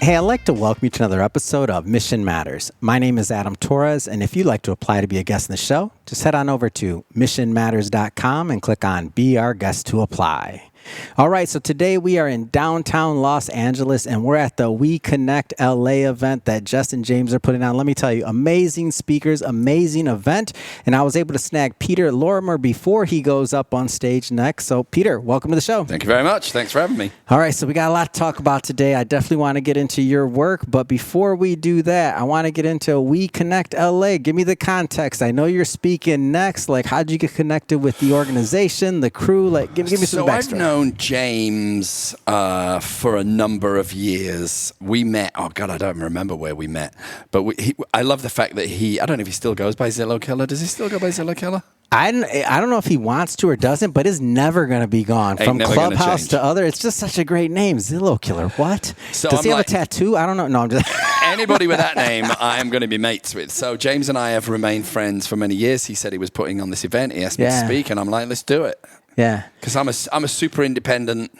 Hey, I'd like to welcome you to another episode of Mission Matters. My name is Adam Torres, and if you'd like to apply to be a guest in the show, just head on over to missionmatters.com and click on Be Our Guest to Apply. All right, so today we are in downtown Los Angeles, and we're at the WEConnect LA event that Justin James are putting on. Let me tell you, amazing speakers, amazing event, and I was able to snag Peter Lorimer before he goes up on stage next. So, Peter, welcome to the show. Thank you very much. Thanks for having me. All right, so we got a lot to talk about today. I definitely want to get into your work, but before we do that, I want to get into WEConnect LA. Give me the context. I know you're speaking next. Like, how'd you get connected with the organization, the crew? Like, give me some backstory. I've known James for a number of years. We met, I don't remember where we met, but I love the fact that I don't know if he still goes by Zillow Keller. Does he still go by Zillow Keller? I don't know if he wants to or doesn't, but it's never going to be gone. From Clubhouse to other, it's just such a great name. Zillow Killer. What? So Does he have a tattoo? I don't know. No, I'm just... Anybody with that name, I am going to be mates with. So James and I have remained friends for many years. He said he was putting on this event. He asked me to speak, and I'm like, let's do it. Yeah. Because I'm a super independent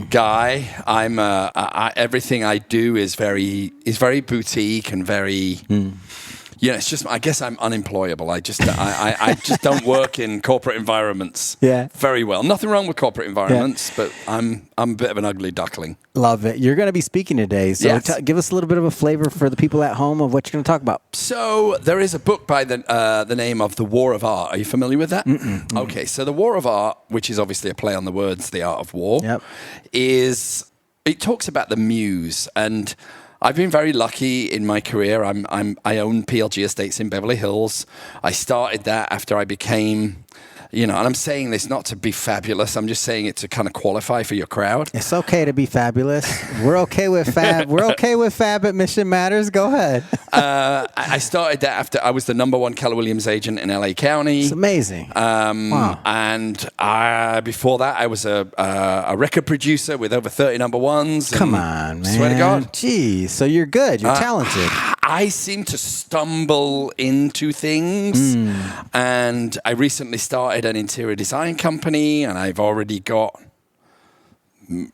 guy. Everything I do is very boutique and very... it's just, I guess I'm unemployable. I just don't work in corporate environments very well. Nothing wrong with corporate environments, but I'm a bit of an ugly duckling. Love it. You're going to be speaking today, so give us a little bit of a flavor for the people at home of what you're going to talk about. So there is a book by the name of The War of Art. Are you familiar with that? Okay, so The War of Art, which is obviously a play on the words, The Art of War, it talks about the Muse, and I've been very lucky in my career. I own PLG Estates in Beverly Hills. I started that after I became, and I'm saying this not to be fabulous. I'm just saying it to kind of qualify for your crowd. It's okay to be fabulous. We're okay with fab. We're okay with fab at Mission Matters. Go ahead. I started that after I was the #1 Keller Williams agent in LA County. It's amazing. Wow. And before that, I was a record producer with over 30 #1s. Come on, man. Swear to God. Geez, so you're good. You're talented. I seem to stumble into things, and I recently started an interior design company, and I've already got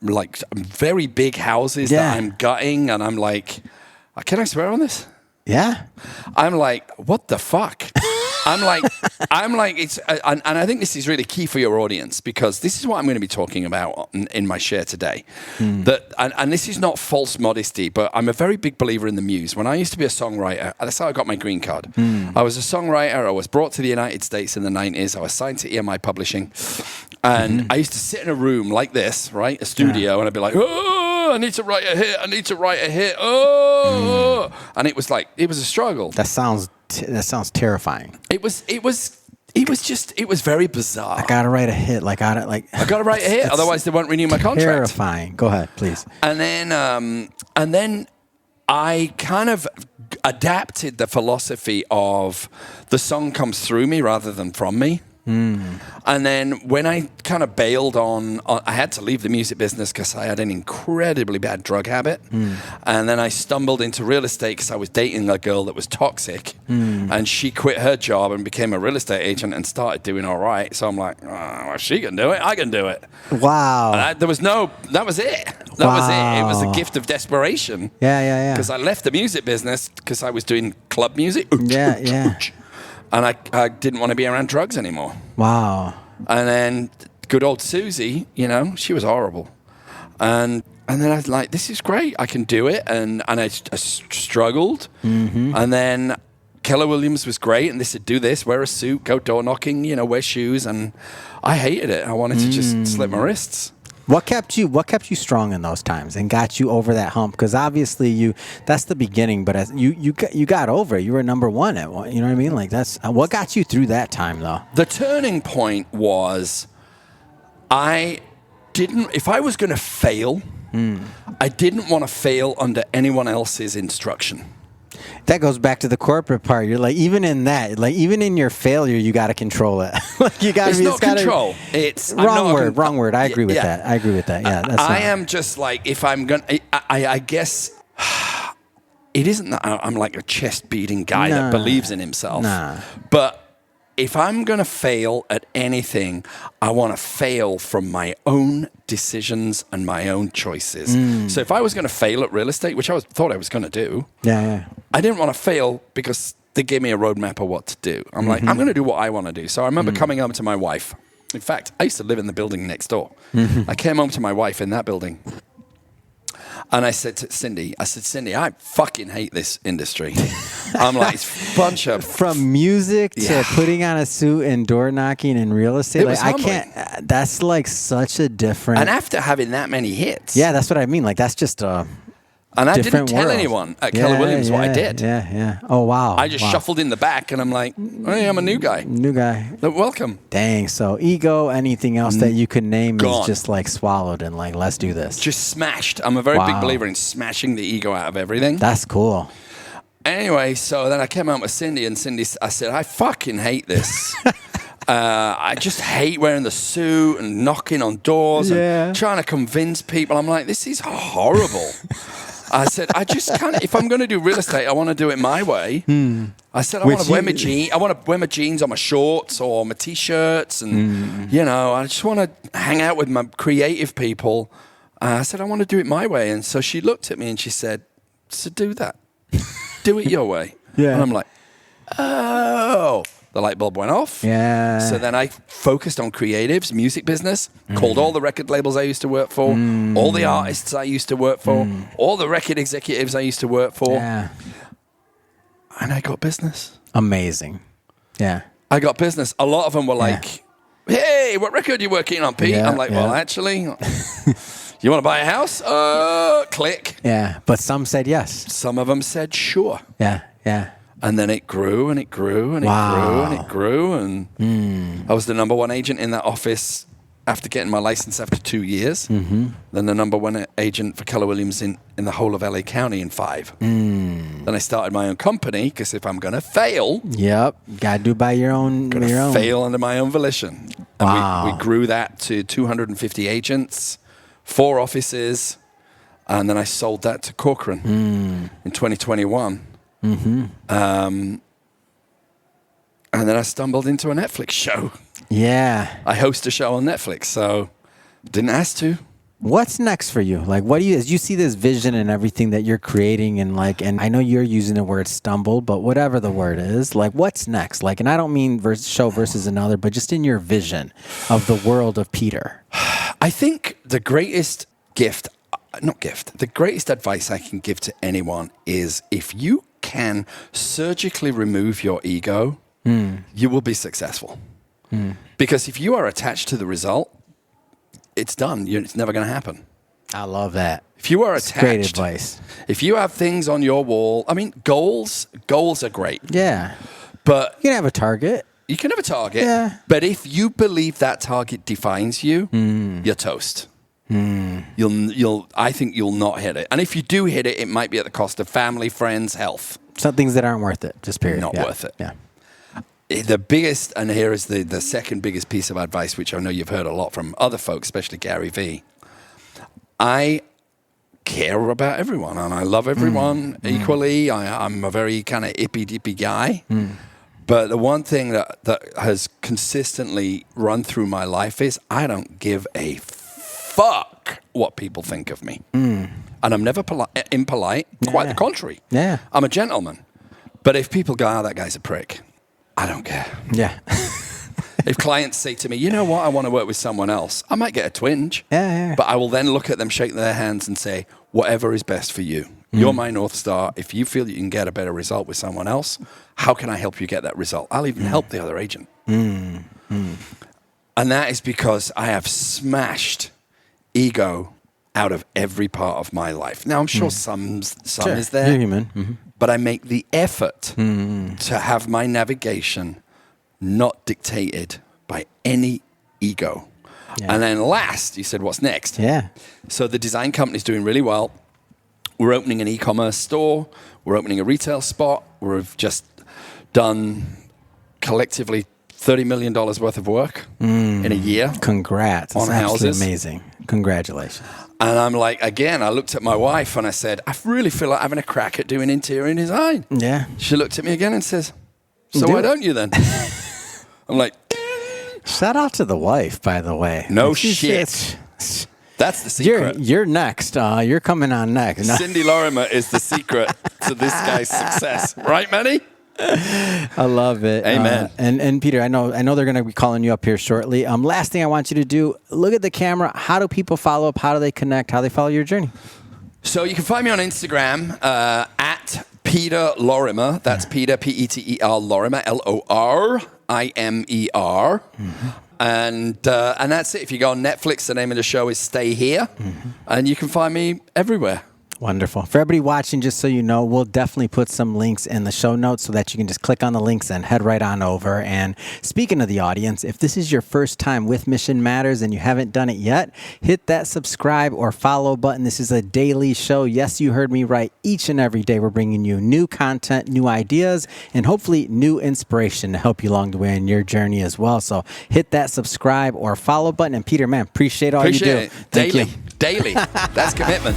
like very big houses that I'm gutting, and I'm like, can I swear on this? Yeah. I'm like, what the fuck? I'm like, it's, and I think this is really key for your audience, because this is what I'm going to be talking about in my share today. That, and this is not false modesty, but I'm a very big believer in the Muse. When I used to be a songwriter, that's how I got my green card. I was a songwriter. I was brought to the United States in the 90s. I was signed to EMI Publishing. And I used to sit in a room like this, right? A studio, and I'd be like, oh, I need to write a hit. I need to write a hit. Oh, and it was a struggle. That sounds terrifying. It was very bizarre. I gotta write a hit. I gotta write a hit. Otherwise, they won't renew my contract. Terrifying. Go ahead, please. And then I kind of adapted the philosophy of the song comes through me rather than from me. And then when I kind of bailed on, I had to leave the music business because I had an incredibly bad drug habit. And then I stumbled into real estate because I was dating a girl that was toxic. And she quit her job and became a real estate agent and started doing all right. So I'm like, oh, if she can do it, I can do it. Wow. That was it. That was it. It was a gift of desperation. Yeah. Because I left the music business because I was doing club music. Yeah. And I didn't want to be around drugs anymore. Wow. And then good old Susie, she was horrible. And then I was like, this is great. I can do it. And I struggled. And then Keller Williams was great. And they said, do this, wear a suit, go door knocking, wear shoes. And I hated it. I wanted to just slit my wrists. What kept you strong in those times and got you over that hump? Because obviously that's the beginning, but as you got over it. You were #1 at one. You know what I mean? Like that's what got you through that time, though. The turning point was if I was going to fail, I didn't want to fail under anyone else's instruction. That goes back to the corporate part. You're like, even in that, like even in your failure, you got to control it. You got to be. It's not control. It's wrong word. I agree with that. I agree with that. Yeah, I am just like, if I'm gonna, I guess it isn't that I'm like a chest beating guy that believes in himself. Nah. But if I'm going to fail at anything, I want to fail from my own decisions and my own choices. So if I was going to fail at real estate, which thought I was going to do, I didn't want to fail because they gave me a roadmap of what to do. I'm like, I'm going to do what I want to do. So I remember coming home to my wife. In fact, I used to live in the building next door. I came home to my wife in that building. And I said to Cindy, I fucking hate this industry. I'm like, it's a bunch of... From music to putting on a suit and door knocking in real estate. Like, I can't... That's like such a different... And after having that many hits... Yeah, that's what I mean. Like, that's just a... And I didn't tell anyone at Keller Williams what I did. Yeah. Oh, wow. I just shuffled in the back, and I'm like, hey, I'm a new guy. Welcome. Dang. So ego, anything else that you could name is just like swallowed and like, let's do this. Just smashed. I'm a very big believer in smashing the ego out of everything. That's cool. Anyway, so then I came out with Cindy, and I said, I fucking hate this. I just hate wearing the suit and knocking on doors and trying to convince people. I'm like, this is horrible. I said, I just can't. If I'm going to do real estate, I want to do it my way. I said, I want to wear my jeans. I want to wear my jeans on my shorts or my t-shirts, and I just want to hang out with my creative people. I said, I want to do it my way. And so she looked at me and she said, so do that. Do it your way. And I'm like, oh. The light bulb went off. So then I focused on creatives, music business, called all the record labels I used to work for, all the artists I used to work for, all the record executives I used to work for. And I got business. Amazing. Yeah. I got business. A lot of them were like, hey, what record are you working on, Pete? I'm like, well, actually, you want to buy a house? Click. Yeah. But some said yes. Some of them said sure. Yeah. And then it grew and it grew and it grew and it grew. And I was the number one agent in that office after getting my license after 2 years. Then the number one agent for Keller Williams in the whole of LA County in 5. Then I started my own company because if I'm going to fail... Got to do by your own... fail under my own volition. And we grew that to 250 agents, 4 offices. And then I sold that to Corcoran in 2021. And then I stumbled into a Netflix show. I host a show on Netflix, so didn't ask to. What's next for you? Like, what do you see this vision and everything that you're creating, and I know you're using the word stumble, but whatever the word is, like, what's next? Like, and I don't mean show versus another, but just in your vision of the world of Peter. I think the greatest the greatest advice I can give to anyone is if you can surgically remove your ego, you will be successful. Because if you are attached to the result, it's done. It's never going to happen. I love that. If you are attached, great advice. If you have things on your wall, I mean, goals are great. Yeah. But you can have a target. You can have a target. Yeah. But if you believe that target defines you, you're toast. I think you'll not hit it. And if you do hit it, it might be at the cost of family, friends, health. Some things that aren't worth it, just period. Not worth it. Yeah. The biggest, and here is the second biggest piece of advice, which I know you've heard a lot from other folks, especially Gary Vee. I care about everyone, and I love everyone equally. I'm a very kind of ippy-dippy guy. But the one thing that has consistently run through my life is I don't give a fuck what people think of me. And I'm never impolite. Quite the contrary. I'm a gentleman. But if people go, oh, that guy's a prick, I don't care. If clients say to me, you know what, I want to work with someone else, I might get a twinge. But I will then look at them, shake their hands and say, whatever is best for you. You're my North Star. If you feel you can get a better result with someone else, how can I help you get that result? I'll even help the other agent. And that is because I have smashed ego out of every part of my life. Now, I'm sure some is there. You're human. But I make the effort to have my navigation not dictated by any ego. And then last, you said, what's next? So the design company's doing really well. We're opening an e-commerce store. We're opening a retail spot. We've just done collectively $30 million worth of work in a year. Congrats. On houses. Amazing. Congratulations. And I'm like, again, I looked at my wife and I said, I really feel like having a crack at doing interior design. She looked at me again and says, so why don't you then? I'm like, Shout out to the wife, by the way. no Like, shit. That's the secret. You're next. You're coming on next. Cindy Lorimer is the secret to this guy's success. Right, Manny? I love it. Amen. And Peter, I know they're going to be calling you up here shortly. Last thing I want you to do, look at the camera. How do people follow up? How do they connect? How do they follow your journey? So you can find me on Instagram at Peter Lorimer. That's Peter, P-E-T-E-R, Lorimer, L-O-R-I-M-E-R. And that's it. If you go on Netflix, the name of the show is Stay Here. And you can find me everywhere. Wonderful. For everybody watching, just so you know, we'll definitely put some links in the show notes so that you can just click on the links and head right on over. And speaking of the audience, if this is your first time with Mission Matters and you haven't done it yet, hit that subscribe or follow button. This is a daily show. Yes, you heard me right. Each and every day, we're bringing you new content, new ideas, and hopefully new inspiration to help you along the way in your journey as well. So hit that subscribe or follow button. And Peter, man, appreciate all you do. Daily. That's commitment.